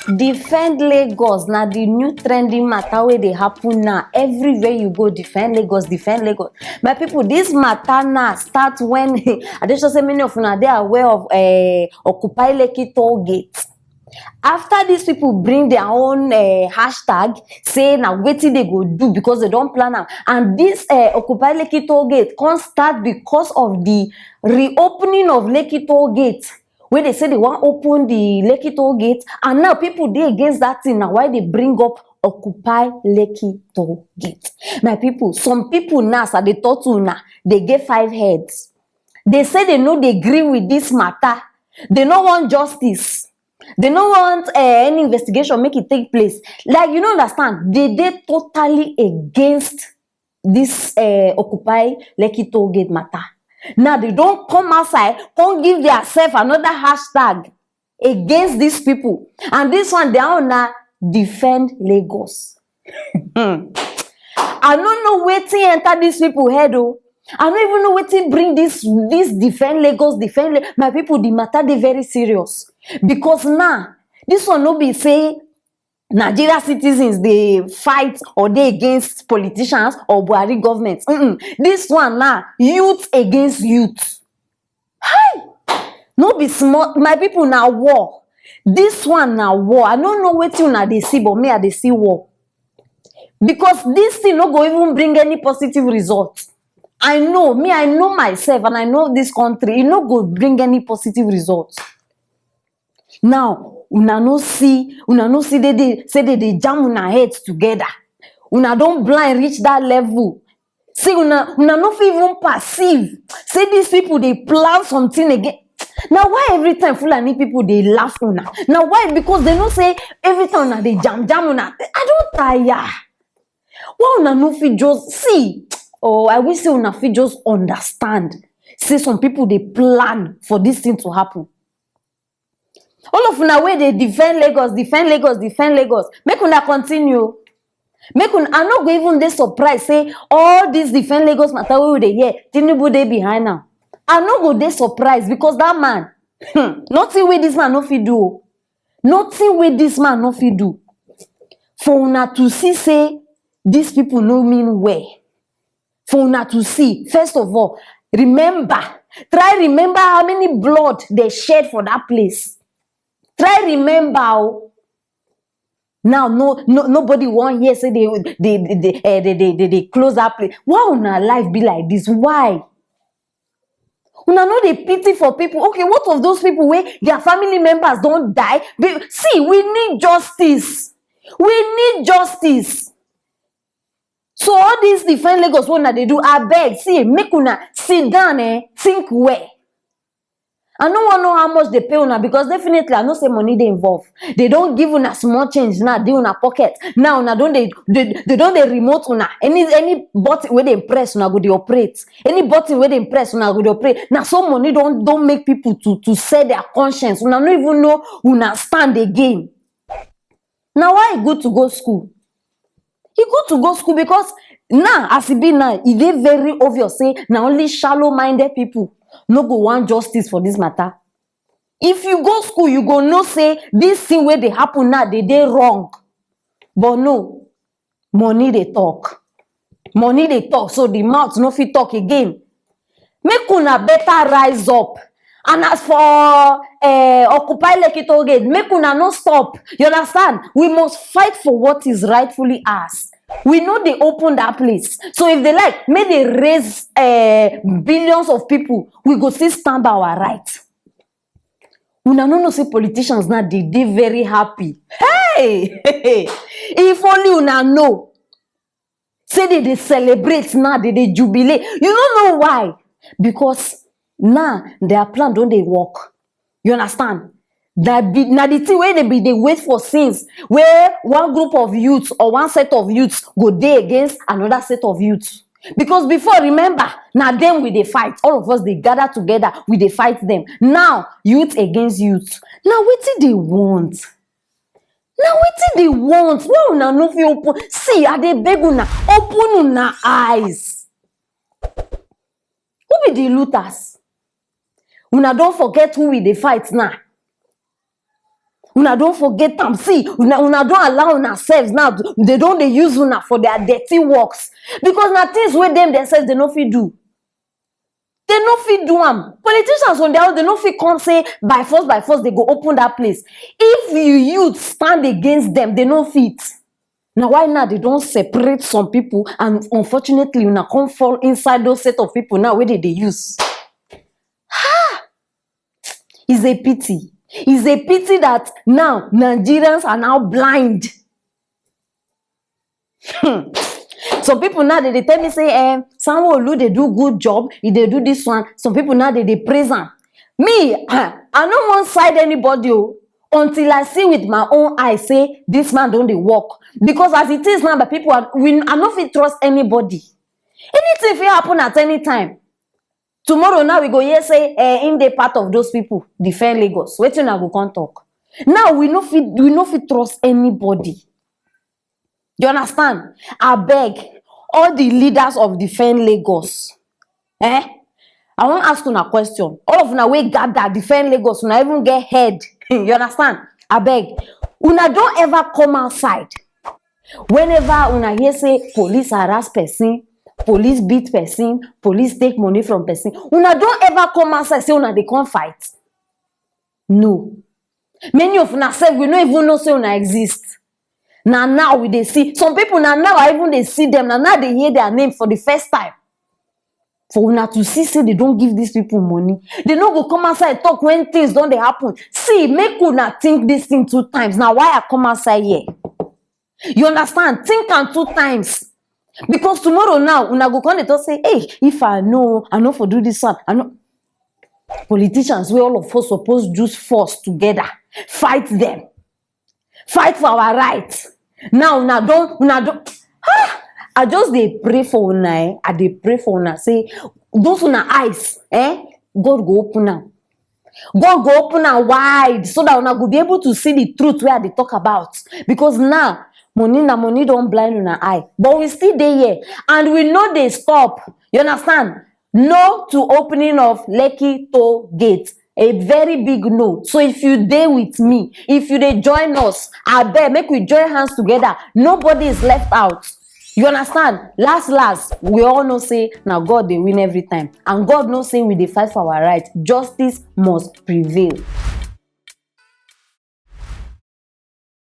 Defend Lagos. Now the new trending matter where they happen now. Everywhere you go, defend Lagos, defend Lagos. My people, this matter now start when I just say many of you they are aware of Occupy Lekki tollgate. After these people bring their own hashtag, say now wetin they go do because they don't plan am, and this Occupy Lekki tollgate can't start because of the reopening of Lekki tollgate. Where they say they want open the Lekki tollgate, and now people dey against that thing. Now why they bring up Occupy Lekki tollgate? My people, some people now as they talk to now, they get 5 heads. They say they know they agree with this matter. They no want justice. They no want any investigation make it take place. Like, you don't understand, they totally against this Occupy Lekki tollgate matter. Now they don't come outside, come give themselves another hashtag against these people. And this one, they are now defend Lagos. I don't know wetin enter these people head though. I don't even know wetin bring this defend Lagos, defend Lagos. My people, the matter they very serious. Because now, this one no be say Nigeria citizens they fight or they against politicians or Buhari government. This one now, youth against youth. Hi! No be small. My people now war. This one now war. I don't know wetin una dey see, but me I dey see war. Because this thing no go even bring any positive result. I know myself, and I know this country, it no go bring any positive result. Now, una no see they say they jam una heads together. Una don't blind reach that level. See, una no fit even perceive. Say these people they plan something again. Now why every time Fulani people they laugh una? Now why? Because they no say every time una they jam una. I don't tire. Why una no fit just see? Oh, I wish say una fit just understand. Say some people they plan for this thing to happen. All of una way they defend Lagos. Make una continue. Make una, I no go even dey surprised. Say all this defend Lagos matter wey we dey hear, Tinubu dey behind now. I no go dey surprised because that man, nothing wey this man no fit do. Nothing wey this man no fit do. For una to see say these people no mean well. For una to see, first of all, try remember how many blood they shed for that place. Try remember. Now nobody want here say they close that place. Why una life be like this? Why? Una know they pity for people. Okay, what of those people where their family members don't die? See, we need justice. So all these defend Lagos, what they do, I beg, see, make una sit down think well. I don't want to know how much they pay una because definitely I know say money they involve. They don't give una small change now, they una pocket. Now una don't they don't they remote una. Any button where they press una go they operate. Any button where they press una go they operate. Now some money don't make people to set their conscience. Una don't even know una stand again. Now why it good to go school? It good to go school because now as it be now, it is very obvious say now only shallow-minded people no go want justice for this matter. If you go school, you go know say this thing where they happen now, they wrong. But no, money they talk. So the mouth no fit talk again. Make una better rise up. And as for Occupy Lekki tollgate, make una no stop. You understand? We must fight for what is rightfully ours. We know they open that place. So if they like, may they raise billions of people, we go still stand by our right. Una no say politicians now they very happy. Hey! If only una know. Say they celebrate now, they jubilate. You don't know why. Because now their plan don't they work. You understand? Now the thing where they wait for since where one group of youths or one set of youths go day against another set of youths. Because before, remember, now them we they fight. All of us they gather together, we they fight them. Now youth against youth. Now what did they want? Why una no fit open? See, I dey beg una, open una eyes. Who be the looters? Una don't forget who we dey fight now. Una don't forget them. See, una don't allow una selves now. They don't they use una for their dirty works. Because na things where them themselves they no fit do. They no fit do them. Politicians on their own, they no fit come say by force they go open that place. If you youth stand against them, they no fit. Now why now they don't separate some people, and unfortunately you now come fall inside those set of people now where they use. It's a pity. It's a pity that now Nigerians are now blind. Some people now they tell me say, Sanwo-Olu they do good job, if they do this one. Some people now they praise them. Me, I don't want side anybody until I see with my own eyes say this man don't they work. Because as it is now, the people are not fit trust anybody. Anything will happen at any time. Tomorrow now we go here say in the part of those people defend Lagos. Wait till now we can't talk. Now we no fit trust anybody. You understand? I beg all the leaders of defend Lagos. I want to ask you a question. All of una we gather defend Lagos, una even get head. You understand? I beg. Una don't ever come outside. Whenever una hear say police harass person, police beat person, police take money from person, una don't ever come outside say una they can't fight. No. Many of una say we don't even know say una exist. Now we they see some people now even they see them now they hear their name for the first time. For una to see say they don't give these people money, they no go come outside talk when things don't they happen. See, make una think this thing 2 times. Now why I come outside here? You understand? Think am 2 times. Because tomorrow now, una go come to say, hey, if I know for do this one. I know. Politicians, we all of us supposed to use force together. Fight them. Fight for our rights. Now, una don't. I just they pray for una. I they pray for una. Say, those una eyes, God go open now. God go open am wide so that una go be able to see the truth where they talk about. Because now, money don't blind una eye. But we still there here. And we know they stop. You understand? No to opening of Lekki tollgate. A very big no. So if you there with me, if you they join us, I beg, make we join hands together. Nobody is left out. You understand? Last, we all know say now God they win every time. And God knows say we they fight for our rights. Justice must prevail.